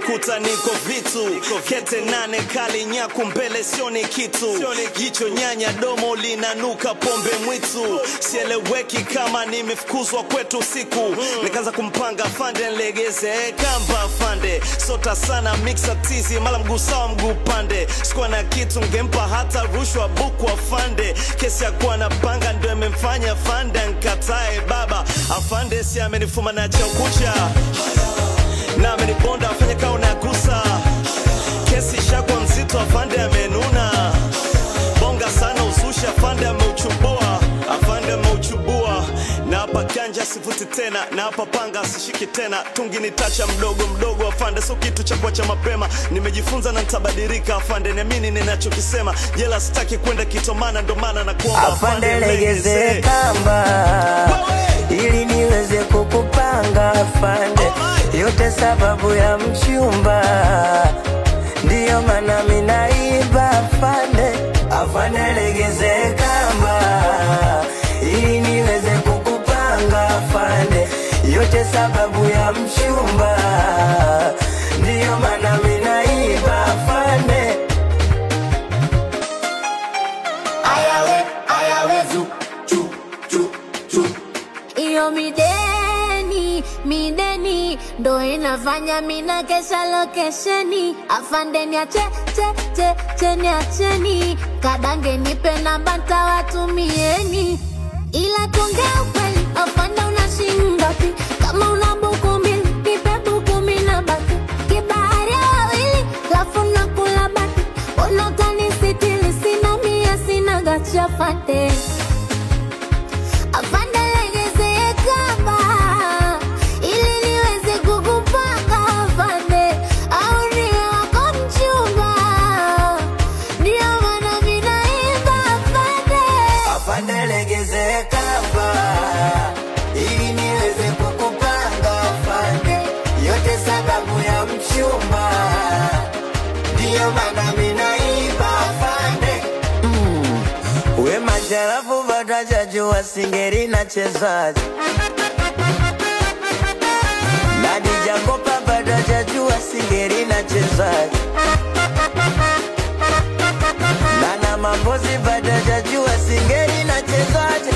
umenikuta niko vitu kete nane kali nyaku mbele sioni kitu jicho nyanya domo linanuka pombe mwitu sieleweki kama nimefukuzwa kwetu usiku nikaanza kumpanga fande nlegeze kamba fande sota sana mixa tizi mala mguu sawa mguu pande sikuwa na kitu ngempa hata rushwa buku wa fande kesi ya kuwa na panga ndo imemfanya fande nkatae baba afande si amenifuma na chao kucha na amenibonda afanya kao na gusa kesi shakwa mzito afande amenuna bonga sana ususha afande ameuchubua afande ameuchubua na hapa ganja sifuti tena na hapa panga sishiki tena tungi nitacha mdogo mdogo afande so kitu cha kuacha mapema nimejifunza na nitabadilika afande niamini ninachokisema jela sitaki kwenda kitomana ndo maana na kuomba afande legeze kamba ili niweze kukupanga afande yote sababu ya mchumba ndiyo maana mimi naiba afande afande legeze kamba ili niweze kukupanga afande yote sababu ya mchumba ndiyo maana mimi naiba afande ayawe zu chu chu chu iyo mideni ndo inafanya mina kesha lokesheni afande niacheni kadange nipe namba ntawatumieni ila tuongea ukweli afande unashingapi kama una buku mbili nipe buku mina baki kibahari ya wawili lafu nakula baki ona utanisitili sina mia sina gachi afande afande legeze kamba ili niweze kukupanga afande au niwe wako mchumba ndio maana mimi naimba afande afande legeze kamba ili niweze kukupanga afande yote sababu ya mchumba ndio maana mimi naimba afande we masharafu batajajua singeri na chezaji Nadija kopa batajajua singeri na chezaji Nana mambozi batajajua singeri na chezaji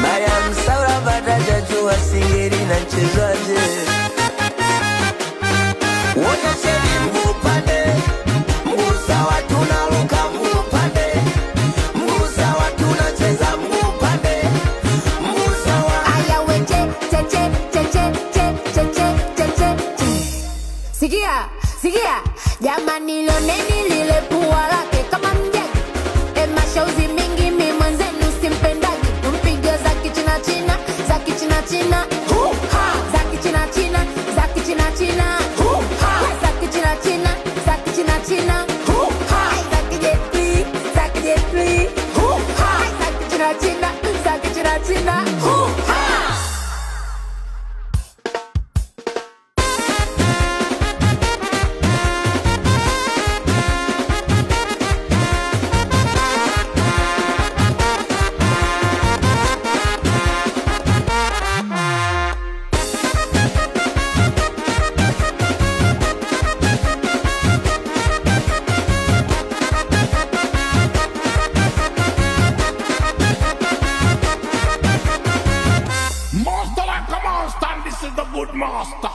Mariam Saura batajajua singeri na chezaji Wote sheni mguu pande mguu sawa tunaruka mguu pande mguu sawa tunacheza mguu pande mguu sawa ayawe che sikia jamani loneni lile pua lake kama mjagi mashauzi mingi mimi mwenzenu simpendaji mpige za kichina china za kichina china za kichina china za kichina china za kichina china za kichina china za kijetri za kijetri za kichina china za kichina china Master like a master, and this is the good master.